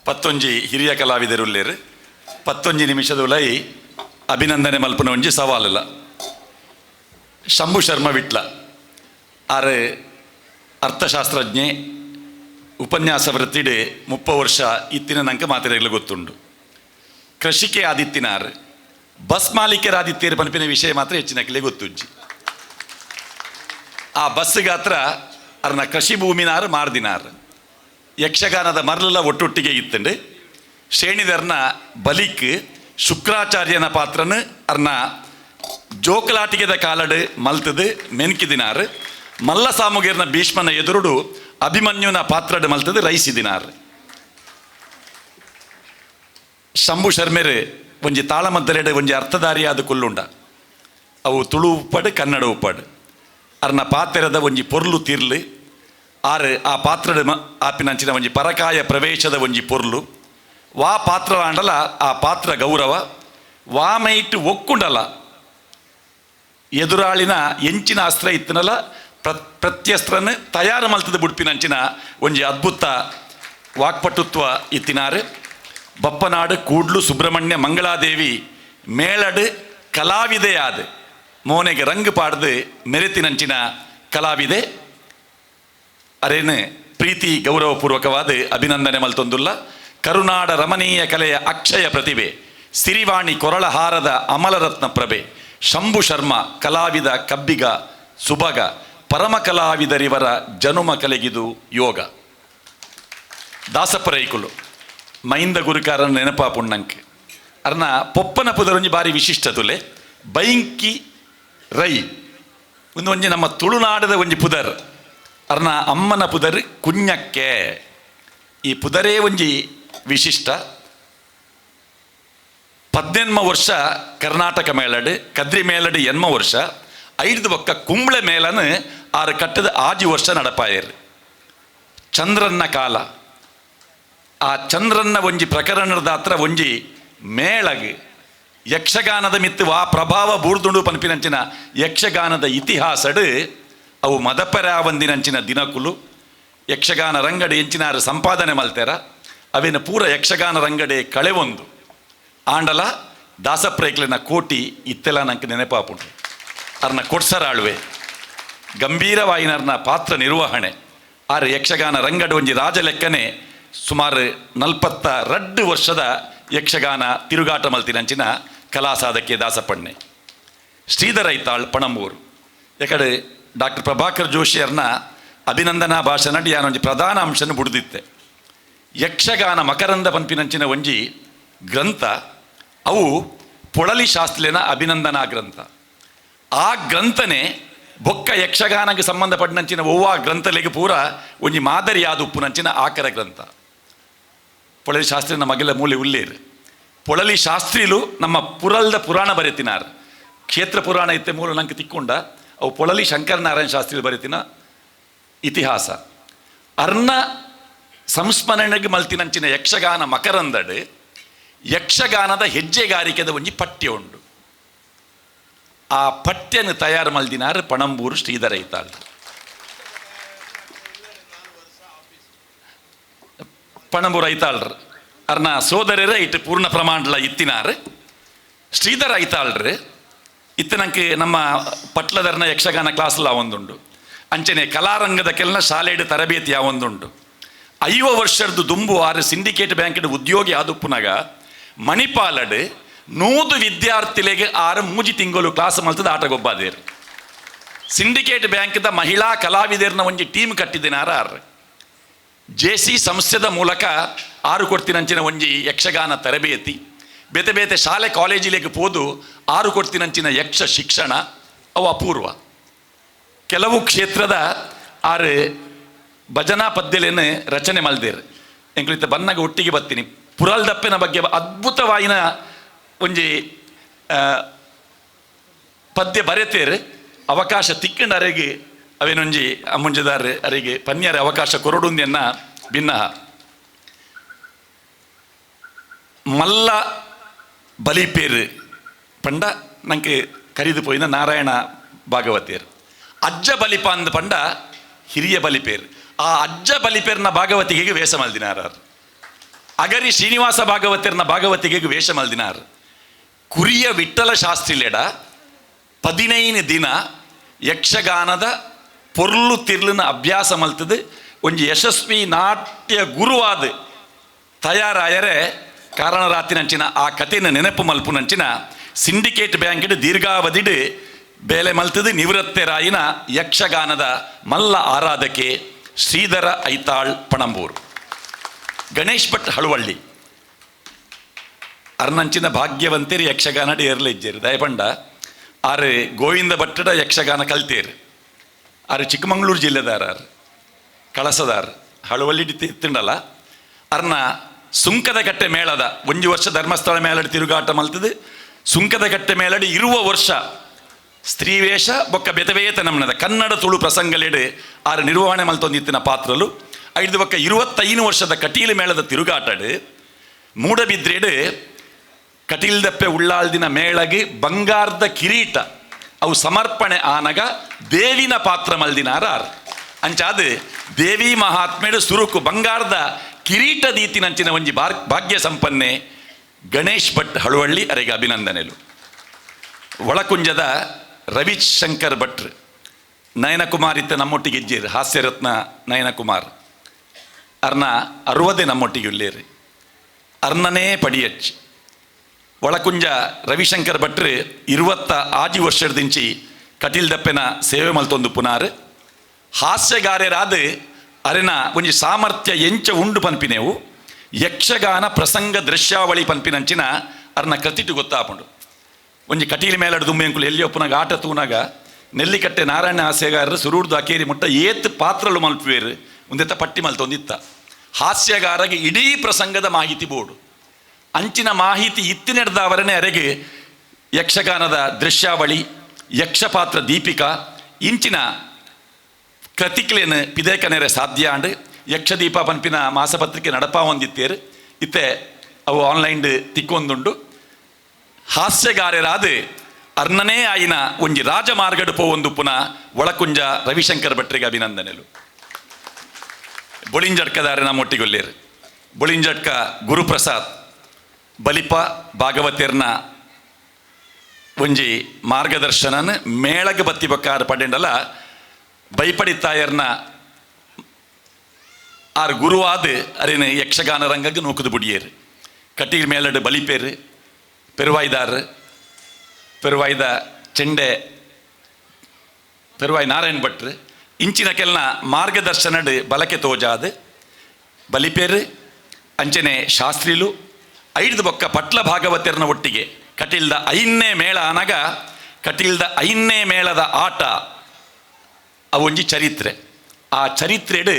ಪತ್ತೊಂಜಿ ಹಿರಿಯ ಕಲಾವಿದರುಲ್ಲೇರು 11 ನಿಮಿಷದ ಉಲೈ ಅಭಿನಂದನೆ ಮಲ್ಪನ ಒಂಜಿ ಸವಾಲಲ್ಲ. ಶಂಭು ಶರ್ಮ ವಿಟ್ಲ ಆರು ಅರ್ಥಶಾಸ್ತ್ರಜ್ಞೆ, ಉಪನ್ಯಾಸ ವೃತ್ತಿಡೆ 30 ವರ್ಷ ಇತ್ತಿನ ನಂಗೆ ಮಾತಿರಲು ಗೊತ್ತುಂಡು. ಕೃಷಿಕೆ ಆದಿತ್ತಿನಾರು ಬಸ್ ಮಾಲೀಕರ ಆದಿತ್ಯರು ಪನ್ಪಿನ ವಿಷಯ ಮಾತ್ರ ಹೆಚ್ಚಿನಕ್ಲೆ ಗೊತ್ತುಜ್ಜಿ. ಆ ಬಸ್ ಗಾತ್ರ ಅರ್ನ ಕೃಷಿ ಭೂಮಿನಾರು ಮಾರ್ದಿನಾರು ಯಕ್ಷಗಾನದ ಮರಲ ಒಟ್ಟೊಟ್ಟಿಗೆ ಇತ್ತಂಡು ಶ್ರೇಣಿದರ್ನ ಬಲಿಕ್ ಶುಕ್ರಾಚಾರ್ಯನ ಪಾತ್ರನು ಅರ್ನ ಜೋಕಲಾಟಿಗೆದ ಕಾಲಡು ಮಲ್ತದು ಮೆನ್ಕಿದಿನಾರು ಮಲ್ಲ ಸಾಮುಗೇರ್ನ ಭೀಷ್ಮನ ಎದುರುಡು ಅಭಿಮನ್ಯುನ ಪಾತ್ರಡು ಮಲ್ತದು ರೈಸಿದಿನಾರು. ಶಂಭು ಶರ್ಮೆರು ಒಂಜಿ ತಾಳಮದ್ದರೆಡೆ ಒಂಜಿ ಅರ್ಥಧಾರಿಯಾದ ಕೊಲ್ಲುಂಡ. ಅವು ತುಳು ಉಪ್ಪಡು ಕನ್ನಡ ಉಪ್ಪಡು ಅರ್ನ ಪಾತ್ರದ ಒಂಜಿ ಪೊರ್ಲು ತೀರ್ಲು ಆರು ಆ ಪಾತ್ರದ ಆಪಿನಂಚಿನ ಒಂಜಿ ಪರಕಾಯ ಪ್ರವೇಶದ ಒಂಜಿ ಪೊರ್ಲು ವಾ ಪಾತ್ರ ಆಂಡಲ ಆ ಪಾತ್ರ ಗೌರವ ವಾಮೈಟ್ ಒಕ್ಕುಂಡಲ ಎದುರಾಳಿನ ಎಂಚಿನ ಅಸ್ತ್ರ ಇತ್ತನಲ್ಲ ಪ್ರತ್ಯಸ್ತ್ರನ ತಯಾರು ಮಲ್ತದ ಬುಡ್ಪಿನಂಚಿನ ಒಂಜಿ ಅದ್ಭುತ ವಾಕ್ಪಟುತ್ವ ಇತ್ತಿನಾರು. ಬಪ್ಪನಾಡು ಕೂಡ್ಲು ಸುಬ್ರಹ್ಮಣ್ಯ ಮಂಗಳಾದೇವಿ ಮೇಳಡು ಕಲಾವಿದೆಯಾದ ಮೋನೆಗೆ ರಂಗು ಪಾಡ್ದು ಮೆರೆತಿನಂಚಿನ ಕಲಾವಿದೆ ಅರೇನು ಪ್ರೀತಿ ಗೌರವಪೂರ್ವಕವಾದ ಅಭಿನಂದನೆ ಮಲ್ತೊಂದುಲ್ಲ. ಕರುನಾಡ ರಮಣೀಯ ಕಲೆಯ ಅಕ್ಷಯ ಪ್ರತಿಭೆ, ಸಿರಿವಾಣಿ ಕೊರಳಹಾರದ ಅಮಲರತ್ನ ಪ್ರಭೆ ಶಂಭು ಶರ್ಮ ಕಲಾವಿದ ಕಬ್ಬಿಗ ಸುಭಗ ಪರಮ ಕಲಾವಿದರಿವರ ಜನುಮ ಕಲೆಗಿದು ಯೋಗ. ದಾಸಪರೈಕುಲು ಮೈಂದ ಗುರುಕಾರನ ನೆನಪಾಪುಣ್ಣಂಕ್ ಅರ್ನ ಪೊಪ್ಪನ ಪುದರೊಂಜಿ ಬಾರಿ ವಿಶಿಷ್ಟತುಲೆ ಬೈಂಕಿ ರೈ ಒಂದು ಒಂಜಿ ನಮ್ಮ ತುಳುನಾಡದ ಒಂಜಿ ಪುದರ್ ಅರ್ನ ಅಮ್ಮನ ಪುದರ್ ಕುഞ്ഞಕ್ಕೆ. ಈ ಪುದರೇ ಒಂಜಿ ವಿಶಿಷ್ಟ. 18 ವರ್ಷ ಕರ್ನಾಟಕ ಮೇಳಡು ಕದ್ರಿ ಮೇಳಡು 8 ವರ್ಷ 5 ಬೊಕ್ಕ ಕುಂಬ್ಳೆ ಮೇಲನು 6 ಕಟ್ಟದ 5 ವರ್ಷ ನಡಪಾಯರು. ಚಂದ್ರನ್ನ ಕಾಲ ಆ ಚಂದ್ರನ್ನ ಒಂಜಿ ಪ್ರಕರಣದ ಹತ್ರ ಒಂಜಿ ಮೇಳಗ್ ಯಕ್ಷಗಾನದ ಮಿತ್ತು ವಾ ಪ್ರಭಾವ ಬೂರ್ದುಂಡು ಪನ್ಪಿನಂಚಿನ ಯಕ್ಷಗಾನದ ಇತಿಹಾಸಡು ಅವು ಮದಪರಾವಂದಿನಂಚಿನ ದಿನಕುಲು ಯಕ್ಷಗಾನ ರಂಗಡೆ ಎಂಚಿನಾರು ಸಂಪಾದನೆ ಮಲ್ತೆರ ಅವೇನು ಪೂರ ಯಕ್ಷಗಾನ ರಂಗಡೆ ಕಳೆವೊಂದು ಆಂಡಲ ದಾಸಪ್ರೈಕ್ಲಿನ ಕೋಟಿ ಇತ್ತೆಲ್ಲ ನಂಗೆ ನೆನಪಾಪುಂಡು. ಅರ್ನ ಕೊಡ್ಸರಾಳುವೆ ಗಂಭೀರವಾಯಿನರ್ನ ಪಾತ್ರ ನಿರ್ವಹಣೆ ಆರು ಯಕ್ಷಗಾನ ರಂಗಡ ಒಂಜಿ ರಾಜ ಲೆಕ್ಕನೆ ಸುಮಾರು 42 ವರ್ಷದ ಯಕ್ಷಗಾನ ತಿರುಗಾಟ ಮಲ್ತಿನಂಚಿನ ಕಲಾ ಸಾಧಕೆ ದಾಸಪಣ್ಣೆ. ಶ್ರೀಧರ ಐತಾಳ್ ಪಣಂಬೂರು ಯಾಕಡೆ ಡಾಕ್ಟರ್ ಪ್ರಭಾಕರ್ ಜೋಶಿಯರ್ನ ಅಭಿನಂದನಾ ಭಾಷಣ ಯಾನೊಂಜಿ ಪ್ರಧಾನ ಅಂಶನ ಬುಡ್ದಿತ್ತೆ. ಯಕ್ಷಗಾನ ಮಕರಂದ ಪಂಪಿನಂಚಿನ ಒಂಜಿ ಗ್ರಂಥ ಅವು ಪೊಳಲಿ ಶಾಸ್ತ್ರಿನ ಅಭಿನಂದನಾ ಗ್ರಂಥ. ಆ ಗ್ರಂಥನೇ ಬೊಕ್ಕ ಯಕ್ಷಗಾನಕ್ಕೆ ಸಂಬಂಧಪಟ್ಟನಂಚಿನ ಓವಾ ಗ್ರಂಥಲೆಗೆ ಪೂರ ಒಂಜಿ ಮಾದರಿಯಾದ ಉಪ್ಪುನಂಚಿನ ಆಕರ ಗ್ರಂಥ. ಪೊಳಲಿ ಶಾಸ್ತ್ರಿನ ಮಗಲ ಮೂಲೆ ಉಲ್ಲೇರು ಪೊಳಲಿ ಶಾಸ್ತ್ರಿಲು ನಮ್ಮ ಪುರಲ್ದ ಪುರಾಣ ಬರೆತಿನಾರು. ಕ್ಷೇತ್ರ ಪುರಾಣ ಇತ್ತೆ ಮೂಲ ನಂಗೆ ತಿಕ್ಕೊಂಡ ಅವು ಪೊಳಲಿ ಶಂಕರನಾರಾಯಣ ಶಾಸ್ತ್ರಿ ಬರೆತಿನ ಇತಿಹಾಸ. ಅರ್ನ ಸಂಸ್ಮರಣೆಗೆ ಮಲ್ತಿನಂಚಿನ ಯಕ್ಷಗಾನ ಮಕರಂದಡು ಯಕ್ಷಗಾನದ ಹೆಜ್ಜೆಗಾರಿಕೆದ ಒಂಜಿ ಪಠ್ಯ ಉಂಡು. ಆ ಪಠ್ಯನ ತಯಾರು ಮಲ್ದಿನಾರು ಪಣಂಬೂರು ಶ್ರೀಧರ ಐತಾಳ್. ಪಣಂಬೂರು ಐತಾಳ್ರು ಅರ್ನ ಸೋದರರ ಇಟ್ಟು ಪೂರ್ಣ ಪ್ರಮಾಣಲ ಇತ್ತಿನಾರು. ಶ್ರೀಧರ ಐತಾಳ್ರು ಇತ್ತನಂಗೆ ನಮ್ಮ ಪಟ್ಲದರ್ನ ಯಕ್ಷಗಾನ ಕ್ಲಾಸ್ಲ ಒಂದುಂಡು ಅಂಚನೆ ಕಲಾರಂಗದ ಕೆಲ್ನ ಶಾಲೆಡ್ ತರಬೇತಿ ಒಂದುಂಡು. 5 ವರ್ಷದ್ದು ದುಂಬು ಆರು ಸಿಂಡಿಕೇಟ್ ಬ್ಯಾಂಕಿನ ಉದ್ಯೋಗಿ ಆದುಪ್ಪುನಾಗ ಮಣಿಪಾಲಡ್ 100 ವಿದ್ಯಾರ್ಥಿಗಳಿಗೆ 6 ತಿಂಗಳು ಕ್ಲಾಸ್ ಮಲ್ತದ ಆಟಗೊಬ್ಬಾದೇರು. ಸಿಂಡಿಕೇಟ್ ಬ್ಯಾಂಕ್ದ ಮಹಿಳಾ ಕಲಾವಿದರ್ನ ಒಂಜಿ ಟೀಮ್ ಕಟ್ಟಿದಿನಾರ ಆರು JC ಸಂಸ್ಥೆದ ಮೂಲಕ 6 ಕೊಡ್ತಿನಂಚಿನ ಒಂಜಿ ಯಕ್ಷಗಾನ ತರಬೇತಿ ಬೇತೆ ಬೇತೆ ಶಾಲೆ ಕಾಲೇಜಿലേക്ക് ಪೋದು 6 ಕೊಡ್ತಿನಂಚಿನ ಯಕ್ಷ ಶಿಕ್ಷಣ ಅವು ಅಪೂರ್ವ. ಕೆಲವು ಕ್ಷೇತ್ರದ 6 ಭಜನಾ ಪದ್ಯಲೇನು ರಚನೆ ಮಲ್ದೇರು ಎಂಕ್ಲಿತ ಬನ್ನಗ ಒಟ್ಟಿಗೆ ಬರ್ತೀನಿ. ಪುರಲ್ದಪ್ಪನ ಬಗ್ಗೆ ಅದ್ಭುತವಾಯಿನ ಒಂಜಿ ಪದ್ಯ ಬರೆತೇರು ಅವಕಾಶ ತಿಕ್ಕಂಡ ಅರೆಗೆ ಅವೇನೊಂಜಿ ಅಮ್ಮುಂಜದಾರ ಅರಿಗೆ ಪನ್ಯಾರ ಅವಕಾಶ ಕೊರಡುಂದೆನ್ನ ಭಿನ್ನ. ಮಲ್ಲ ಬಲಿಪೇರು ಪಂಡ ನಂಗೆ ಕರಿದು ಪೋಯಿನ ನಾರಾಯಣ ಭಾಗವತಿಯರು. ಅಜ್ಜ ಬಲಿಪ ಅಂದ ಪಂಡ ಹಿರಿಯ ಬಲಿಪೇರು. ಆ ಅಜ್ಜ ಬಲಿಪೇರ್ನ ಭಾಗವತಿಗೆ ವೇಷ ಮಲ್ದಿನಾರ. ಅಗರಿ ಶ್ರೀನಿವಾಸ ಭಾಗವತರ್ನ ಭಾಗವತಿಗೆ ವೇಷ ಮಲ್ದಿನಾರ್. ಕುರಿಯ ವಿಠ್ಠಲ ಶಾಸ್ತ್ರಿಲೆಡ 15 ದಿನ ಯಕ್ಷಗಾನದ ಪೊರ್ಲು ತಿರ್ಲಿನ ಅಭ್ಯಾಸ ಮಲ್ತದು ಒಂಜಿ ಯಶಸ್ವಿ ನಾಟ್ಯ ಗುರುವಾದ ತಯಾರಾಯರೆ ಕಾರಣರಾತಿನಂಚಿನ ಆ ಕಥೆನ ನೆನಪು ಮಲ್ಪುನಂಚಿನ ಸಿಂಡಿಕೇಟ್ ಬ್ಯಾಂಕಿಡ್ ದೀರ್ಘಾವಧಿಡ್ ಬೇಲೆ ಮಲ್ತದು ನಿವೃತ್ತರಾಯಿನ ಯಕ್ಷಗಾನದ ಮಲ್ಲ ಆರಾಧಕೆ ಶ್ರೀಧರ ಐತಾಳ್ ಪಣಂಬೂರು. ಗಣೇಶ್ ಭಟ್ ಹಳುವಳ್ಳಿ ಅರ್ನಂಚಿನ ಭಾಗ್ಯವಂತೇರು ಯಕ್ಷಗಾನ ಏರ್ಲ ಇಜ್ಜೇರು ದಯಪಂಡ ಆರು ಗೋವಿಂದ ಭಟ್ಟಡ ಯಕ್ಷಗಾನ ಕಲ್ತೇರು. ಆರು ಚಿಕ್ಕಮಂಗ್ಳೂರು ಜಿಲ್ಲೆದಾರ ಕಳಸದಾರ ಹಳುವಳ್ಳಿ ತಿಂಡಲ್ಲ ಅರ್ನ ಸುಂಕದ ಕಟ್ಟೆ ಮೇಳದ 1 ವರ್ಷ ಧರ್ಮಸ್ಥಳ ಮೇಲಡಿ ತಿರುಗಾಟ ಮಲ್ತದು. ಸುಂಕದ ಕಟ್ಟೆ ಮೇಲಡಿ ಇರುವ ವರ್ಷ ಸ್ತ್ರೀವೇಷ ಬೊಕ್ಕ ಬೆತವೇತ ನಮ್ಮನದ ಕನ್ನಡ ತುಳು ಪ್ರಸಂಗಲೆಡು ಆರು ನಿರ್ವಹಣೆ ಮಲ್ತೊಂದಿತ್ತಿನ ಪಾತ್ರಲು 5 ಬೊಕ್ಕ 25 ವರ್ಷದ ಕಟೀಲು ಮೇಳದ ತಿರುಗಾಟಡು ಮೂಡಬಿದ್ರೆಡು ಕಟೀಲ್ದಪ್ಪೆ ಉಳ್ಳಾಳ್ದಿನ ಮೇಳಗೆ ಬಂಗಾರದ ಕಿರೀಟ ಅವು ಸಮರ್ಪಣೆ ಆನಗ ದೇವಿನ ಪಾತ್ರ ಮಲ್ದಿನಾರ ಅಂಚಾದು ದೇವಿ ಮಹಾತ್ಮೆಡು ಸುರುಕು ಬಂಗಾರದ ಕಿರೀಟ ದೀತಿನಂಚಿನ ಒಂಜಿ ಭಾಗ್ಯ ಸಂಪನ್ನೆ ಗಣೇಶ್ ಭಟ್ ಹಳುವಳ್ಳಿ ಅರೆಗೆ ಅಭಿನಂದನೆಲು. ಒಳಕುಂಜದ ರವಿಶಂಕರ್ ಭಟ್ರು ನಯನಕುಮಾರ್ ಇತ್ತ ನಮ್ಮೊಟ್ಟಿಗೆ ಇಜ್ಜೇರು ಹಾಸ್ಯರತ್ನ ನಯನಕುಮಾರ್ ಅರ್ನ 60 ನಮ್ಮೊಟ್ಟಿಗೆ ಉಳ್ಳೇರು ಅರ್ನನೇ ಪಡಿಯಚ್ಚಿ. ಒಳಕುಂಜ ರವಿಶಂಕರ್ ಭಟ್ರು 26 ವರ್ಷದಿಂಚಿ ಕಟೀಲ್ ದಪ್ಪೆನ ಸೇವೆ ಮಲ್ತೊಂದು ಪುನಾರ್ ಹಾಸ್ಯಗಾರ್ಯರಾದ ಅರೆನ ಒಂಜಿ ಸಾಮರ್ಥ್ಯ ಎಂಚ ಉಂಡು ಪನ್ಪಿನೆವು ಯಕ್ಷಗಾನ ಪ್ರಸಂಗ ದೃಶ್ಯಾವಳಿ ಪನ್ಪಿನಂಚಿನ ಅರ್ನ ಕೃತಿಟು ಗೊತ್ತಾಪುಂಡು. ಒಂಜಿ ಕಟೀಲ್ ಮೇಲಡು ದುಂಬೆಂಕುಲು ಎಲ್ಲಿ ಒಪ್ಪುನಾಗ ಆಟ ತೂನಾಗ ನೆಲ್ಲಿಕಟ್ಟೆ ನಾರಾಯಣ ಹಾಸ್ಯಗಾರರು ಸುರೂರ್ದು ಅಕೇರಿ ಮುಟ್ಟ ಏತ್ ಪಾತ್ರಲು ಮಲ್ಪುವೇರು ಒಂದೆತ್ತ ಪಟ್ಟಿ ಮಲ್ತೊಂದಿತ್ತ ಹಾಸ್ಯಗಾರಗೆ ಇಡೀ ಪ್ರಸಂಗದ ಮಾಹಿತಿ ಬೋರ್ಡು ಅಂಚಿನ ಮಾಹಿತಿ ಇತ್ತಿನೆಡ್ದವರನೇ ಅರೆಗೆ ಯಕ್ಷಗಾನದ ದೃಶ್ಯಾವಳಿ ಯಕ್ಷಪಾತ್ರ ದೀಪಿಕಾ ಇಂಚಿನ ಕೃತಿಕ್ಲೇನು ಪಿದೇಕನೆರೆ ಸಾಧ್ಯ ಅಂಡ್ ಯಕ್ಷದೀಪ ಪನ್ಪಿನ ಮಾಸಪತ್ರಿಕೆ ನಡಪ ಹೊಂದಿತ್ತೇರು ಇತ್ತೆ ಅವು ಆನ್ಲೈನ್ ತಿಕ್ಕೊಂದುಂಡು. ಹಾಸ್ಯಗಾರ್ಯರಾದ ಅರ್ನನೇ ಆಯಿನ ಒಂಜಿ ರಾಜಮಾರ್ಗಡು ಪೋವೊಂದು ಪುನಃ ಒಳಕುಂಜ ರವಿಶಂಕರ್ ಭಟ್ರಿಗೆ ಅಭಿನಂದನೆಲು. ಬೊಳಿಂಜಡ್ಕದಾರೆ ನಮ್ಮೊಟ್ಟಿಗೊಲ್ಲೇರು ಬೊಳಿಂಜಡ್ಕ ಗುರುಪ್ರಸಾದ್ ಬಲಿಪ ಭಾಗವತೇರ್ನ ಒಂಜಿ ಮಾರ್ಗದರ್ಶನನ ಮೇಳಗೆ ಬತ್ತಿ ಬಕ್ಕಾರು ಪಡೆಂಡಲ ಬೈಪಡಿತಾಯರ್ನ ಆರು ಗುರುವಾದ ಅರೇನು ಯಕ್ಷಗಾನ ರಂಗಕ್ಕೆ ನೂಕುದು ಬುಡಿಯೇರು ಕಟೀಲ್ ಮೇಲಡು ಬಲಿಪೇರು ಪೆರುವಾಯ್ದಾರ್ ಪೆರುವಾಯ್ದ ಚೆಂಡೆ ಪೆರುವಾಯ್ ನಾರಾಯಣ್ ಭಟ್ರು ಇಂಚಿನ ಕೆಲ್ನ ಮಾರ್ಗದರ್ಶನಡು ಬಲಕೆ ತೋಜಾದ ಬಲಿಪೇರು ಅಂಚನೆ ಶಾಸ್ತ್ರಿಲು 5 ಬೊಕ್ಕ ಪಟ್ಲ ಭಾಗವತರ್ನ ಒಟ್ಟಿಗೆ ಕಟೀಲ್ದ 5ನೇ ಮೇಳ ಆನಾಗ ಕಟೀಲ್ದ 5ನೇ ಮೇಳದ ಆಟ ಅವೊಂಜಿ ಚರಿತ್ರೆ ಆ ಚರಿತ್ರೆಡು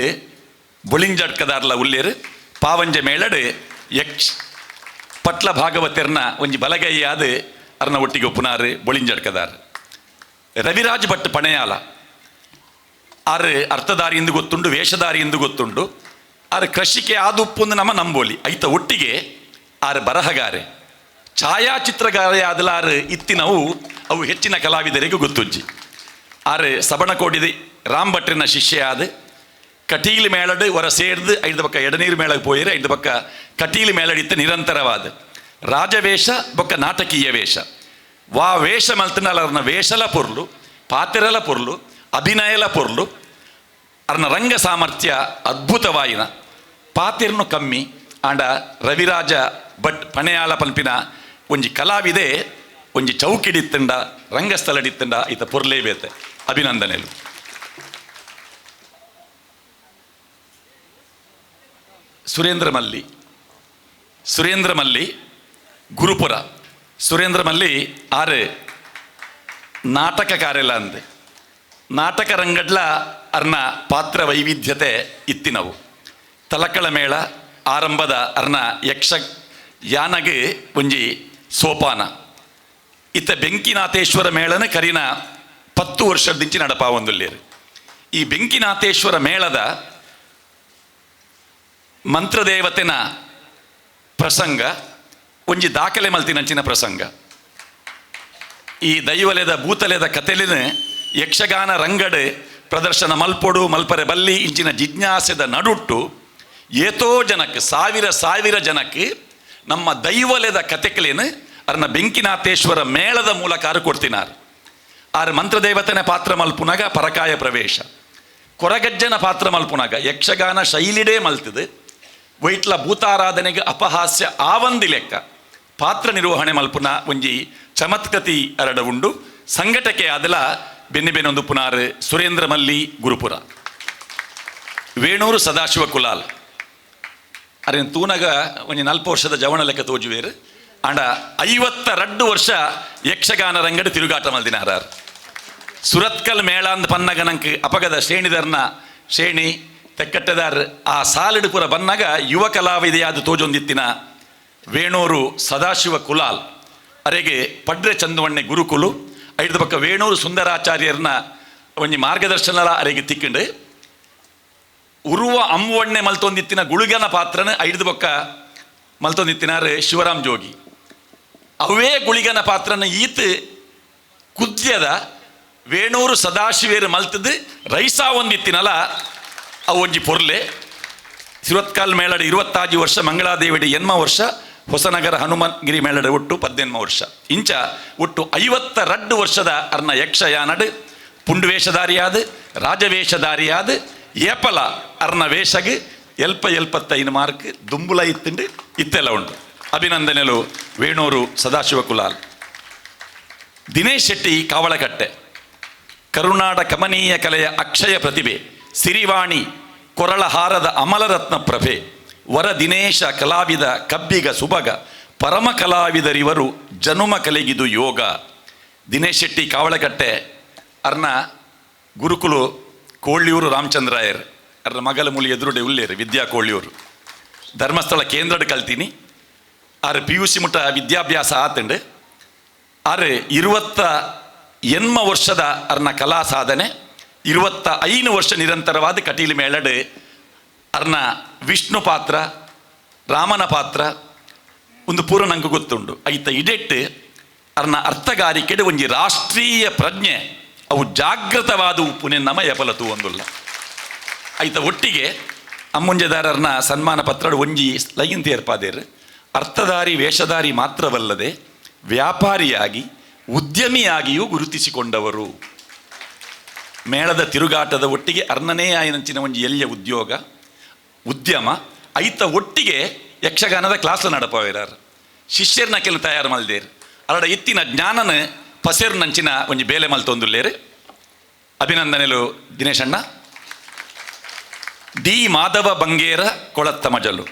ಬೊಳಿಂಜಡ್ಕದಾರ್ಲ ಉಲ್ಲೇರು ಪಾವಂಜ ಮೇಳಡು ಪಟ್ಲ ಭಾಗವತರ್ನ ಒಂಜಿ ಬಲಗೈಯಾದ ಅರ್ನ ಒಟ್ಟಿಗೆ ಪುನಾರು ಬೊಳಿಂಜಡ್ಕದಾರ್. ರವಿರಾಜ್ ಭಟ್ ಪಣೆಯಾಲ ಆರು ಅರ್ಥಧಾರಿ ಎಂದು ಗೊತ್ತುಂಡು ವೇಷಧಾರಿ ಎಂದು ಗೊತ್ತುಂಡು ಆರು ಕೃಷಿಕೆ ಆದುಪ್ಪೊಂದು ನಮ್ಮ ನಂಬೋಲಿ ಐತ ಒಟ್ಟಿಗೆ ಆರು ಬರಹಗಾರೆ ಛಾಯಾಚಿತ್ರಗಾರೆ ಆದಲಾರು ಇತ್ತಿನವು ಅವು ಹೆಚ್ಚಿನ ಕಲಾವಿದರಿಗೆ ಗೊತ್ತುಜ್ಜಿ. ಆರು ಸಬಣಕೋಡಿದೆ ರಾಮ್ ಭಟ್ರಿನ ಶಿಷ್ಯ ಆದ ಕಟೀಲ್ ಮೇಳಡು ಹೊರ ಸೇರ್ದು 5 ಬೊಕ್ಕ ಎಡನೀರು ಮೇಳಗೆ ಪೋಯಿರು 5 ಬೊಕ್ಕ ಕಟೀಲ್ ಮೇಳಡಿತ್ತ ನಿರಂತರವಾದ ರಾಜವೇಷ ಬೊಕ್ಕ ನಾಟಕೀಯ ವೇಷ ವಾ ವೇಷ ಮಲ್ತನಲ್ಲ ವೇಷಲ ಪೊರ್ಲು ಪಾತೆರಲ ಪೊರ್ಲು ಅಭಿನಯಲ ಪೊರ್ಲು ಅರ್ನ ರಂಗ ಸಾಮರ್ಥ್ಯ ಅದ್ಭುತವಾಯಿನ ಪಾತೆರ್ನು ಕಮ್ಮಿ ಆಂಡ ರವಿರಾಜ ಭಟ್ ಪಣೆಯಾಲ ಪನ್ಪಿನ ಒಂಜಿ ಕಲಾವಿದೆ ಒಂಜಿ ಚೌಕಿಡಿತ್ತಂಡ ರಂಗಸ್ಥಳಡಿತ್ತಂಡ ಈತ ಪೊರ್ಲೇಬೇತೆ ಅಭಿನಂದನೆಲು. ಸುರೇಂದ್ರ ಮಲ್ಲಿ ಗುರುಪುರ ಸುರೇಂದ್ರ ಮಲ್ಲಿ ಆರು ನಾಟಕಕಾರೆಲ್ಲ ಅಂದೆ ನಾಟಕ ರಂಗಡ್ಲ ಅರ್ನ ಪಾತ್ರ ವೈವಿಧ್ಯತೆ ಇತ್ತಿನವು ತಲಕಳ ಮೇಳ ಆರಂಭದ ಅರ್ನ ಯಕ್ಷ ಯಾನಗೆ ಒಂಜಿ ಸೋಪಾನ ಇತ್ತ ಬೆಂಕಿನಾಥೇಶ್ವರ ಮೇಳನ ಕರಿನ 10 ವರ್ಷದಿಂಚಿ ನಡಪ ಒಂದುಲ್ಲೇರು. ಈ ಬೆಂಕಿನಾಥೇಶ್ವರ ಮೇಳದ ಮಂತ್ರದೇವತೆನ ಪ್ರಸಂಗ ಒಂಜಿ ದಾಖಲೆ ಮಲ್ತಿನಂಚಿನ ಪ್ರಸಂಗ ಈ ದೈವಲೆದ ಭೂತಲೆದ ಕತೆಲಿನ ಯಕ್ಷಗಾನ ರಂಗಡ್ ಪ್ರದರ್ಶನ ಮಲ್ಪೊಡು ಮಲ್ಪರೆ ಬಲ್ಲಿ ಇಂಚಿನ ಜಿಜ್ಞಾಸೆದ ನಡುಟ್ಟು ಏತೋ ಜನಕ್ಕೆ ಸಾವಿರ ಜನಕ್ಕೆ ನಮ್ಮ ದೈವಲೆದ ಕತೆಗಳೇನು ಅರ್ನ ಬೆಂಕಿನಾಥೇಶ್ವರ ಮೇಳದ ಮೂಲಕ ಕೊಡ್ತಿನಾರು. ಆರು ಮಂತ್ರದೇವತೆನ ಪಾತ್ರ ಮಲ್ಪುನಾಗ ಪರಕಾಯ ಪ್ರವೇಶ, ಕೊರಗಜ್ಜನ ಪಾತ್ರ ಮಲ್ಪುನಾಗ ಯಕ್ಷಗಾನ ಶೈಲಿಡೇ ಮಲ್ತದು. ವೈಟ್ಲ ಭೂತಾರಾಧನೆಗೆ ಅಪಹಾಸ್ಯ ಆವಂದಿ ಲೆಕ್ಕ ಪಾತ್ರ ನಿರ್ವಹಣೆ ಮಲ್ಪುನ ಒಂಜಿ ಚಮತ್ಕತಿ ಅರಡ ಉಂಡು. ಸಂಘಟಕ್ಕೆ ಆದಲ ಬೆನ್ನೆಬೆನೊಂದು ಪುನಾರ್ ಸುರೇಂದ್ರ ಮಲ್ಲಿ ಗುರುಪುರ, ವೇಣೂರು ಸದಾಶಿವ ಕುಲಾಲ್ ಅರೇನು ತೂನಗ ಒಂಜಿ 40 ವರ್ಷದ ಜವಣ ಲೆಕ್ಕ ತೋಜುವೇರು. ಅಂಡ 52 ವರ್ಷ ಯಕ್ಷಗಾನ ರಂಗಡ್ ತಿರುಗಾಟ ಮಲ್ದಿನಾರ. ಸುರತ್ಕಲ್ ಮೇಳ ಅಂದ ಪನ್ನಗ ನಂಗೆ ಅಪಗದ ಶ್ರೇಣಿದರ್ನ ಶ್ರೇಣಿ ತೆಕ್ಕಟ್ಟದಾರ್ ಆ ಸಾಲಿಡು ಪುರ ಬನ್ನಾಗ ಯುವ ಕಲಾವಿದೆಯಾದ ತೋಜೊಂದಿತ್ತಿನ ವೇಣೂರು ಸದಾಶಿವ ಕುಲಾಲ್ ಅರೆಗೆ ಪಡ್ರೆ ಚಂದವಣ್ಣೆ ಗುರುಕುಲು ಐದು ಪಕ್ಕ ವೇಣೂರು ಸುಂದರಾಚಾರ್ಯರ್ನ ಒಂಜಿ ಮಾರ್ಗದರ್ಶನ ಅರೆಗೆ ತಿಕ್ಕಿಂಡು ಉರುವ ಅಂವಣ್ಣೆ ಮಲ್ತೊಂದಿತ್ತಿನ ಗುಳುಗನ ಪಾತ್ರನ ಐದು ಪಕ್ಕ ಮಲ್ತೊಂದಿತ್ತಿನಾರು ಶಿವರಾಮ್ ಜೋಗಿ. ಅವೇ ಗುಳಿಗನ ಪಾತ್ರನ ಈತ್ ಕುದ್ಯದ ವೇಣೂರು ಸದಾಶಿವೇರು ಮಲ್ತದ್ದು ರೈಸಾ ಒಂದಿತ್ತಿನಲ್ಲ ಅವು ಒಂಜಿ ಪೊರ್ಲೆ. ಸುರತ್ಕಾಲ್ ಮೇಳಡ 26 ವರ್ಷ, ಮಂಗಳಾದೇವಿಡಿ 8 ವರ್ಷ, ಹೊಸನಗರ ಹನುಮಗಿರಿ ಮೇಳಡ ಒಟ್ಟು 18 ವರ್ಷ. ಇಂಚ ಒಟ್ಟು 52 ವರ್ಷದ ಅರ್ನ ಯಕ್ಷಯಾನಡ್ ಪುಂಡುವೇಷಧಾರಿಯಾದ ರಾಜವೇಷಧಾರಿಯಾದ ಏಪಲ ಅರ್ನ ವೇಷಗೆ ಎಲ್ಪತ್ತೈದು ಮಾರ್ಕ್ ದುಂಬುಲ ಇತ್ತುಂಡು ಇತ್ತೆಲ್ಲ ಉಂಟು. ಅಭಿನಂದನೆಲು ವೇಣೂರು ಸದಾಶಿವ ಕುಲಾಲ್. ದಿನೇಶ್ ಶೆಟ್ಟಿ ಕಾವಳಕಟ್ಟೆ, ಕರುನಾಡ ಕಮನೀಯ ಕಲೆಯ ಅಕ್ಷಯ ಪ್ರತಿಭೆ, ಸಿರಿವಾಣಿ ಕೊರಳಹಾರದ ಅಮಲರತ್ನ ಪ್ರಭೆ, ವರ ದಿನೇಶ ಕಲಾವಿದ ಕಬ್ಬಿಗ ಸುಬಗ, ಪರಮ ಕಲಾವಿದರಿವರು ಜನುಮ ಕಲೆಗಿದು ಯೋಗ. ದಿನೇಶ್ ಶೆಟ್ಟಿ ಕಾವಳಕಟ್ಟೆ ಅರ್ನ ಗುರುಕುಲು ಕೋಳ್ಳಿಯೂರು ರಾಮಚಂದ್ರಾಯರ್ ಅರ್ನ ಮಗಲ ಮೂಲಿ ಎದುರುಡೆ ಉಳ್ಳೇರು ವಿದ್ಯಾ ಕೋಳ್ಳಿಯೂರು. ಧರ್ಮಸ್ಥಳ ಕೇಂದ್ರಡ್ ಕಲ್ತೀನಿ. ಆರು PUC ಮುಟ್ಟ ವಿದ್ಯಾಭ್ಯಾಸ ಆತಂಡು. ಆರು 28 ವರ್ಷದ ಅರ್ನ ಕಲಾ ಸಾಧನೆ, 25 ವರ್ಷ ನಿರಂತರವಾದ ಕಟೀಲು ಮೇಳಡ್ ಅರ್ನ ವಿಷ್ಣು ಪಾತ್ರ ರಾಮನ ಪಾತ್ರ ಒಂದು ಪೂರ ನಂಗೆ ಗೊತ್ತುಂಡು. ಐತ ಇಡೆಟ್ಟು ಅರ್ನ ಅರ್ಥಗಾರಿಕೆಡು ಒಂಜಿ ರಾಷ್ಟ್ರೀಯ ಪ್ರಜ್ಞೆ ಅವು ಜಾಗೃತವಾದ ಉಪ್ಪುನೆ ನಮ ಎಪಲತು ಒಂದುಲ್ಲ. ಐತ ಒಟ್ಟಿಗೆ ಅಮ್ಮುಂಜೆದಾರರ್ನ ಸನ್ಮಾನ ಪತ್ರ ಒಂಜಿ ಲಗಿಂತ ಏರ್ಪಾದೇರು. ಅರ್ಥಧಾರಿ ವೇಷಧಾರಿ ಮಾತ್ರವಲ್ಲದೆ ವ್ಯಾಪಾರಿಯಾಗಿ ಉದ್ಯಮಿಯಾಗಿಯೂ ಗುರುತಿಸಿಕೊಂಡವರು. ಮೇಳದ ತಿರುಗಾಟದ ಒಟ್ಟಿಗೆ ಅರ್ನನೇ ಆಯನಂಚಿನ ಒಂಜಿ ಎಲ್ಲಿಯ ಉದ್ಯಮ ಐತ ಒಟ್ಟಿಗೆ ಯಕ್ಷಗಾನದ ಕ್ಲಾಸ್ ನಡಪವೇರಾರು. ಶಿಷ್ಯರ್ನ ಕೆಲ ತಯಾರು ಮಲ್ದೇರು. ಅರಡ ಎತ್ತಿನ ಜ್ಞಾನನ ಪಸೇರ್ನಂಚಿನ ಒಂಜಿ ಬೇಲೆ ಮಲ್ತೊಂದುಲ್ಲೇರು. ಅಭಿನಂದನೆಲು ದಿನೇಶಣ್ಣ. ಡಿ ಮಾಧವ ಬಂಗೇರ ಕೊಳತ್ತ ಮಜಲು,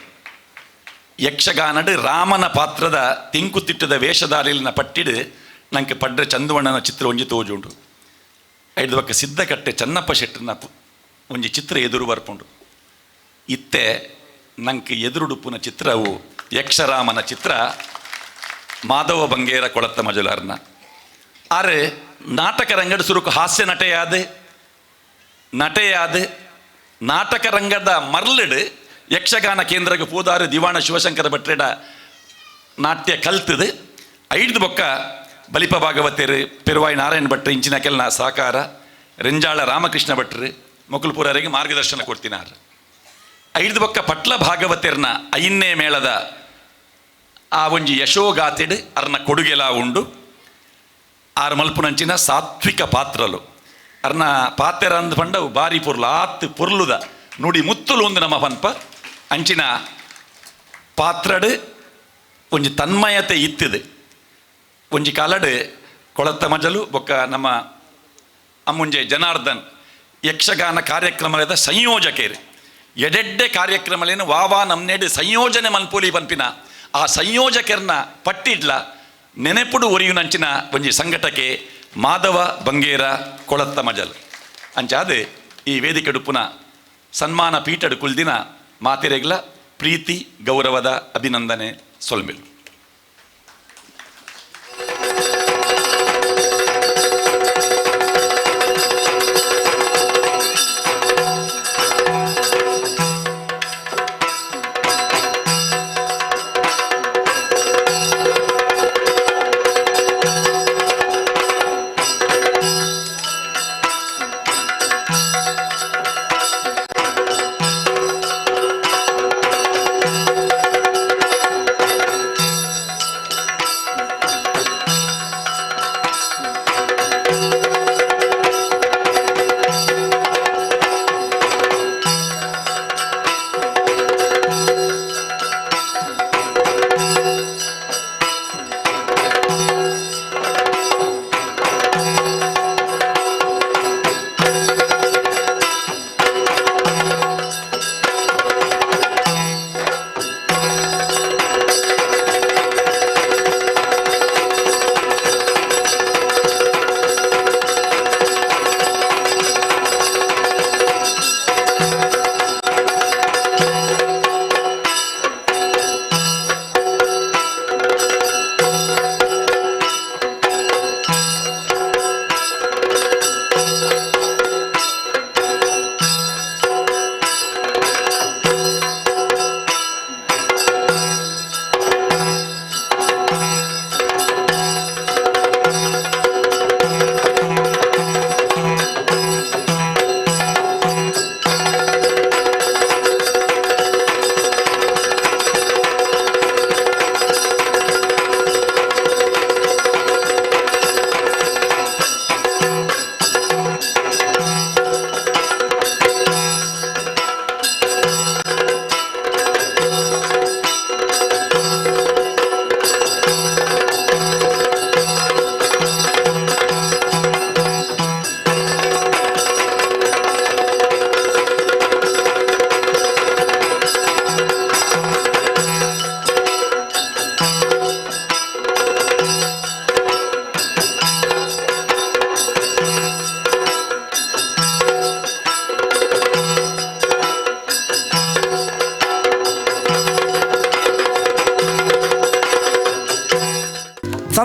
ಯಕ್ಷಗಾನಡ್ ರಾಮನ ಪಾತ್ರದ ತಿಂಕುತಿಟ್ಟದ ವೇಷಧಾರಿಲಿನ ಪಟ್ಟಿಡು ನಂಗೆ ಪಡ್ರೆ ಚಂದವಣ್ಣನ ಚಿತ್ರ ಒಂಜಿ ತೋಜುಂಡು. ಐದು ಪಕ್ಕ ಸಿದ್ಧಕಟ್ಟೆ ಚನ್ನಪ್ಪ ಶೆಟ್ಟರ್ನ ಒಂಜಿ ಚಿತ್ರ ಎದುರು ಬರ್ಪುಂಡು. ಇತ್ತೆ ನಂಗೆ ಎದುರುಡುಪುನ ಚಿತ್ರವು ಯಕ್ಷರಾಮನ ಚಿತ್ರ ಮಾಧವ ಬಂಗೇರ ಕೊಳತ್ತ ಮಜಲಾರ್ನ. ಆರೆ ನಾಟಕ ರಂಗದ ಸುರುಕು ಹಾಸ್ಯ ನಟೆಯಾದ ನಾಟಕ ರಂಗದ ಮರ್ಲಡ್ ಯಕ್ಷಗಾನ ಕೇಂದ್ರಕ್ಕೆ ಪೋದಾರು ದಿವಾಣ ಶಿವಶಂಕರ ಭಟ್ರೆಡ ನಾಟ್ಯ ಕಲ್ತದು. ಐದು ಬೊಕ್ಕ ಬಲಿಪ ಭಾಗವತರು ಪೆರುವಾಯಿ ನಾರಾಯಣ ಭಟ್ರು ಇಂಚಿನ ಕೆಲ್ನ ಸಾಕಾರ, ರೆಂಜಾಳ ರಾಮಕೃಷ್ಣ ಭಟ್ರು ಮೊಕಲ್ಪುರರಿಗೆ ಮಾರ್ಗದರ್ಶನ ಕೊಡ್ತಿನಾರ. ಐದು ಬೊಕ್ಕ ಪಟ್ಲ ಭಾಗವತರ್ನ 5ನೇ ಮೇಳದ ಆ ಒಂಜಿ ಯಶೋಗಾತೆಡ್ ಅರ್ನ ಕೊಡುಗೆಲ ಉಂಡು. ಆರು ಮಲ್ಪುನಂಚಿನ ಸಾತ್ವಿಕ ಪಾತ್ರಲು ಅರ್ನ ಪಾತೆರ ಅಂದ ಪಂಡವು ಬಾರಿ ಪೊರ್ಲು ಆತ್ ಪೊರ್ಲುದ ನುಡಿ ಮುತ್ತುಲು ಒಂದು ನಮ್ಮ ಪನ್ಪ ಅಂಚಿನ ಪಾತ್ರಡ್ ಒಂಜಿ ತನ್ಮಯತೆ ಇತ್ತದು. ಒಂಜಿ ಕಾಲಡ್ ಕೊಳತ್ತ ಮಜಲು ಬೊಕ್ಕ ನಮ್ಮ ಅಮ್ಮುಂಜೆ ಜನಾರ್ದನ್ ಯಕ್ಷಗಾನ ಕಾರ್ಯಕ್ರಮದ ಸಂಯೋಜಕರು. ಎಡೆಡ್ಡೆ ಕಾರ್ಯಕ್ರಮಲೇನು ವಾವಾ ನಮ್ನೆಡು ಸಂಯೋಜನೆ ಮನ್ಪೋಲಿ ಪನ್ಪಿನ ಆ ಸಂಯೋಜಕರನ್ನ ಪಟ್ಟಿಡ್ಲ ನೆನೆಪುಡು ಒರಿಯುನಂಚಿನ ಒಂಜಿ ಸಂಘಟಕ್ಕೆ ಮಾಧವ ಬಂಗೇರ ಕೊಳತ್ತ ಮಜಲ್ ಅಂಚಾದು ಈ ವೇದಿಕೆ ಡುಪುನ ಸನ್ಮಾನ ಪೀಠಡು ಕುಲ್ದಿನ ಮಾತೆರೆಗ್ಲ ಪ್ರೀತಿ ಗೌರವದ ಅಭಿನಂದನೆ ಸೊಲ್ಮೆಲು.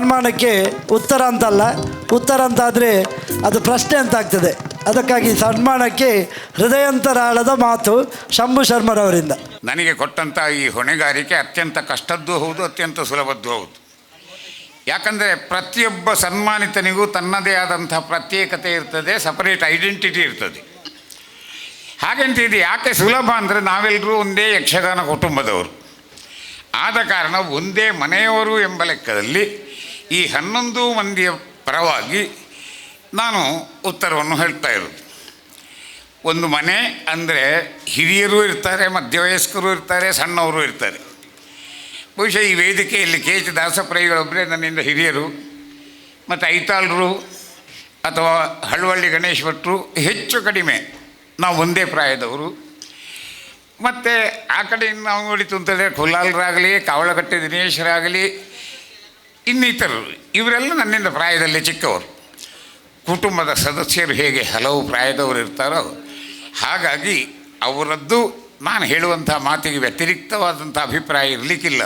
ಸನ್ಮಾನಕ್ಕೆ ಉತ್ತರ ಅಂತಲ್ಲ, ಉತ್ತರ ಅಂತಾದರೆ ಅದು ಪ್ರಶ್ನೆ ಅಂತಾಗ್ತದೆ. ಅದಕ್ಕಾಗಿ ಸನ್ಮಾನಕ್ಕೆ ಹೃದಯಂತರಾಳದ ಮಾತು ಶಂಭು ಶರ್ಮರವರಿಂದ. ನನಗೆ ಕೊಟ್ಟಂಥ ಈ ಹೊಣೆಗಾರಿಕೆ ಅತ್ಯಂತ ಕಷ್ಟದ್ದೂ ಹೌದು, ಅತ್ಯಂತ ಸುಲಭದ್ದೂ ಹೌದು. ಯಾಕಂದರೆ ಪ್ರತಿಯೊಬ್ಬ ಸನ್ಮಾನಿತನಿಗೂ ತನ್ನದೇ ಆದಂಥ ಪ್ರತ್ಯೇಕತೆ ಇರ್ತದೆ, ಸಪರೇಟ್ ಐಡೆಂಟಿಟಿ ಇರ್ತದೆ. ಹಾಗಂತ ಇದು ಯಾಕೆ ಸುಲಭ ಅಂದರೆ ನಾವೆಲ್ಲರೂ ಒಂದೇ ಯಕ್ಷಗಾನ ಕುಟುಂಬದವರು ಆದ ಕಾರಣ ಒಂದೇ ಮನೆಯವರು ಎಂಬ ಲೆಕ್ಕದಲ್ಲಿ ಈ 11 ಮಂದಿಯ ಪರವಾಗಿ ನಾನು ಉತ್ತರವನ್ನು ಹೇಳ್ತಾ ಇರೋದು. ಒಂದು ಮನೆ ಅಂದರೆ ಹಿರಿಯರು ಇರ್ತಾರೆ, ಮಧ್ಯವಯಸ್ಕರು ಇರ್ತಾರೆ, ಸಣ್ಣವರು ಇರ್ತಾರೆ. ಬಹುಶಃ ಈ ವೇದಿಕೆಯಲ್ಲಿ ಕೆ ಎಚ್ ದಾಸಪ್ರೈಗಳೊಬ್ಬರೇ ನನ್ನಿಂದ ಹಿರಿಯರು, ಮತ್ತು ಐತಾಳರು ಅಥವಾ ಹಳ್ವಳ್ಳಿ ಗಣೇಶ್ ಭಟ್ರು ಹೆಚ್ಚು ಕಡಿಮೆ ನಾವು ಒಂದೇ ಪ್ರಾಯದವರು. ಮತ್ತು ಆ ಕಡೆಯಿಂದ ನಾವು ನೋಡಿತು ಅಂತಂದರೆ ಕುಲಾಲರಾಗಲಿ, ಕಾವಳಗಟ್ಟೆ ದಿನೇಶರಾಗಲಿ, ಇನ್ನಿತರರು ಇವರೆಲ್ಲ ನನ್ನಿಂದ ಪ್ರಾಯದಲ್ಲಿ ಚಿಕ್ಕವರು. ಕುಟುಂಬದ ಸದಸ್ಯರು ಹೇಗೆ ಹಲವು ಪ್ರಾಯದವರು ಇರ್ತಾರೋ ಹಾಗಾಗಿ ಅವರದ್ದು ನಾನು ಹೇಳುವಂಥ ಮಾತಿಗೆ ವ್ಯತಿರಿಕ್ತವಾದಂಥ ಅಭಿಪ್ರಾಯ ಇರಲಿಕ್ಕಿಲ್ಲ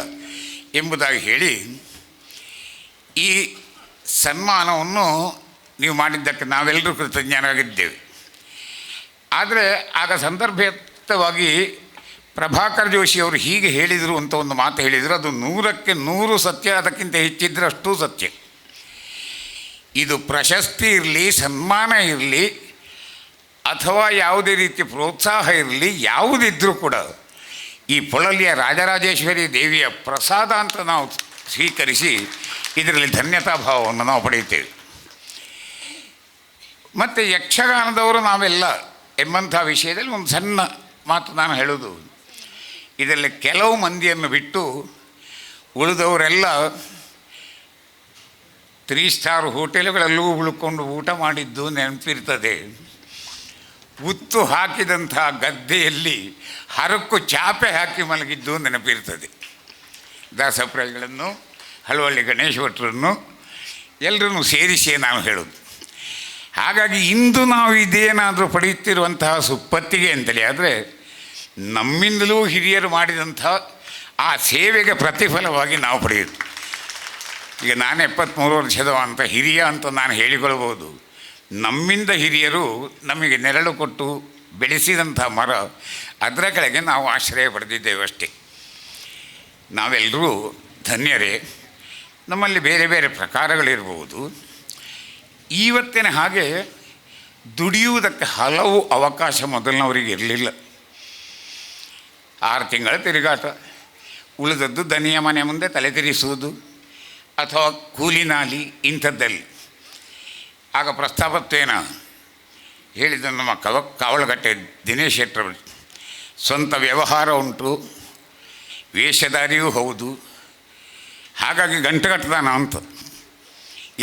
ಎಂಬುದಾಗಿ ಹೇಳಿ, ಈ ಸನ್ಮಾನವನ್ನು ನೀವು ಮಾಡಿದ್ದಕ್ಕೆ ನಾವೆಲ್ಲರೂ ಕೃತಜ್ಞರಾಗಿದ್ದೇವೆ. ಆದರೆ ಆಗ ಸಂದರ್ಭಯುಕ್ತವಾಗಿ ಪ್ರಭಾಕರ್ ಜೋಶಿಯವರು ಹೀಗೆ ಹೇಳಿದರು ಅಂತ ಒಂದು ಮಾತು ಹೇಳಿದರು. ಅದು 100ಕ್ಕೆ 100 ಸತ್ಯ, ಅದಕ್ಕಿಂತ ಹೆಚ್ಚಿದ್ರೆ ಅಷ್ಟೂ ಸತ್ಯ. ಇದು ಪ್ರಶಸ್ತಿ ಇರಲಿ, ಸನ್ಮಾನ ಇರಲಿ, ಅಥವಾ ಯಾವುದೇ ರೀತಿ ಪ್ರೋತ್ಸಾಹ ಇರಲಿ, ಯಾವುದಿದ್ದರೂ ಕೂಡ ಈ ಪೊಳಲಿಯ ರಾಜರಾಜೇಶ್ವರಿ ದೇವಿಯ ಪ್ರಸಾದ ಅಂತ ನಾವು ಸ್ವೀಕರಿಸಿ ಇದರಲ್ಲಿ ಧನ್ಯತಾ ಭಾವವನ್ನು ನಾವು ಪಡೆಯುತ್ತೇವೆ. ಮತ್ತು ಯಕ್ಷಗಾನದವರು ನಾವೆಲ್ಲ ಎಂಬಂಥ ವಿಷಯದಲ್ಲಿ ಒಂದು ಸಣ್ಣ ಮಾತು ನಾನು ಹೇಳೋದು, ಇದರಲ್ಲಿ ಕೆಲವು ಮಂದಿಯನ್ನು ಬಿಟ್ಟು ಉಳಿದವರೆಲ್ಲ 3 ಸ್ಟಾರ್ ಹೋಟೆಲ್ಗಳಲ್ಲೂ ಉಳ್ಕೊಂಡು ಊಟ ಮಾಡಿದ್ದು ನೆನಪಿರ್ತದೆ. ಉತ್ತು ಹಾಕಿದಂಥ ಗದ್ದೆಯಲ್ಲಿ ಹರಕು ಚಾಪೆ ಹಾಕಿ ಮಲಗಿದ್ದು ನೆನಪಿರ್ತದೆ. ದಾಸಪ್ರಾಯಗಳನ್ನು, ಹಳವಳ್ಳಿ ಗಣೇಶ್ ಭಟ್ರನ್ನು ಎಲ್ಲರನ್ನು ಸೇರಿಸಿ ನಾನು ಹೇಳೋದು. ಹಾಗಾಗಿ ಇಂದು ನಾವು ಇದೇನಾದರೂ ಪಡೆಯುತ್ತಿರುವಂತಹ ಸುಪ್ಪತ್ತಿಗೆ ಅಂತೇಳಿ ಆದರೆ ನಮ್ಮಿಂದಲೂ ಹಿರಿಯರು ಮಾಡಿದಂಥ ಆ ಸೇವೆಗೆ ಪ್ರತಿಫಲವಾಗಿ ನಾವು ಪಡೆಯೋದು. ಈಗ ನಾನು 73 ವರ್ಷದವ ಅಂತ ಹಿರಿಯ ಅಂತ ನಾನು ಹೇಳಿಕೊಳ್ಬೋದು. ನಮ್ಮಿಂದ ಹಿರಿಯರು ನಮಗೆ ನೆರಳು ಕೊಟ್ಟು ಬೆಳೆಸಿದಂಥ ಮರ, ಅದರ ಕೆಳಗೆ ನಾವು ಆಶ್ರಯ ಪಡೆದಿದ್ದೇವೆ ಅಷ್ಟೇ. ನಾವೆಲ್ಲರೂ ಧನ್ಯರೇ. ನಮ್ಮಲ್ಲಿ ಬೇರೆ ಬೇರೆ ಪ್ರಕಾರಗಳಿರ್ಬೋದು. ಇವತ್ತಿನ ಹಾಗೆ ದುಡಿಯುವುದಕ್ಕೆ ಹಲವು ಅವಕಾಶ ಮೊದಲಿನವರಿಗೆ ಇರಲಿಲ್ಲ. 6 ತಿಂಗಳ ತಿರುಗಾಟ, ಉಳಿದದ್ದು ದನಿಯ ಮನೆ ಮುಂದೆ ತಲೆ ತಿರಿಸುವುದು ಅಥವಾ ಕೂಲಿನಾಲಿ ಇಂಥದ್ದಲ್ಲಿ. ಆಗ ಪ್ರಸ್ತಾಪತ್ವೇನ ಹೇಳಿದ ನಮ್ಮ ಕಾವಳಗಟ್ಟೆ ದಿನೇಶ್ ಶೆಟ್ಟರು, ಸ್ವಂತ ವ್ಯವಹಾರ ಉಂಟು, ವೇಷಧಾರಿಯೂ ಹೌದು, ಹಾಗಾಗಿ ಗಂಟುಗಟ್ಟದಾನ ಅಂತ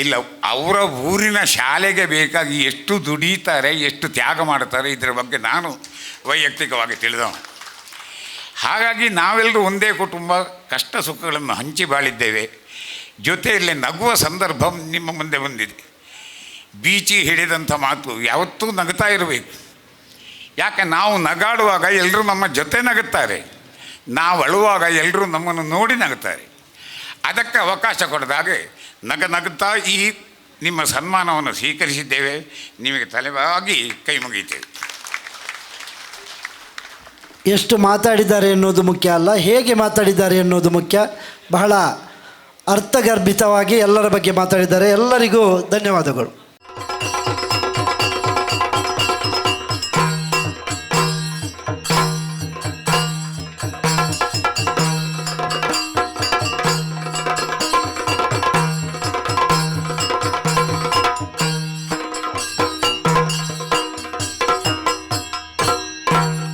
ಇಲ್ಲ. ಅವರ ಊರಿನ ಶಾಲೆಗೆ ಬೇಕಾಗಿ ಎಷ್ಟು ದುಡಿತಾರೆ, ಎಷ್ಟು ತ್ಯಾಗ ಮಾಡ್ತಾರೆ, ಇದರ ಬಗ್ಗೆ ನಾನು ವೈಯಕ್ತಿಕವಾಗಿ ತಿಳಿದವ. ಹಾಗಾಗಿ ನಾವೆಲ್ಲರೂ ಒಂದೇ ಕುಟುಂಬ, ಕಷ್ಟ ಸುಖಗಳನ್ನು ಹಂಚಿ ಬಾಳಿದ್ದೇವೆ. ಜೊತೆಯಲ್ಲಿ ನಗುವ ಸಂದರ್ಭ ನಿಮ್ಮ ಮುಂದೆ ಬಂದಿದೆ. ಬೀಚಿ ಹೇಳಿದಂಥ ಮಾತು ಯಾವತ್ತೂ ನಗುತ್ತಾ ಇರಬೇಕು. ಯಾಕೆ ನಾವು ನಗಾಡುವಾಗ ಎಲ್ಲರೂ ನಮ್ಮ ಜೊತೆ ನಗುತ್ತಾರೆ, ನಾವು ಅಳುವಾಗ ಎಲ್ಲರೂ ನಮ್ಮನ್ನು ನೋಡಿ ನಗುತ್ತಾರೆ. ಅದಕ್ಕೆ ಅವಕಾಶ ಕೊಡದಾಗೆ ನಗುತ್ತಾ ಈ ನಿಮ್ಮ ಸನ್ಮಾನವನ್ನು ಸ್ವೀಕರಿಸಿದ್ದೇವೆ. ನಿಮಗೆ ತಲೆಬಾಗಿ ಕೈ ಮುಗಿಯುತ್ತೇವೆ. ಎಷ್ಟು ಮಾತಾಡಿದ್ದಾರೆ ಎನ್ನುವುದು ಮುಖ್ಯ ಅಲ್ಲ, ಹೇಗೆ ಮಾತಾಡಿದ್ದಾರೆ ಎನ್ನುವುದು ಮುಖ್ಯ. ಬಹಳ ಅರ್ಥಗರ್ಭಿತವಾಗಿ ಎಲ್ಲರ ಬಗ್ಗೆ ಮಾತಾಡಿದ್ದಾರೆ. ಎಲ್ಲರಿಗೂ ಧನ್ಯವಾದಗಳು.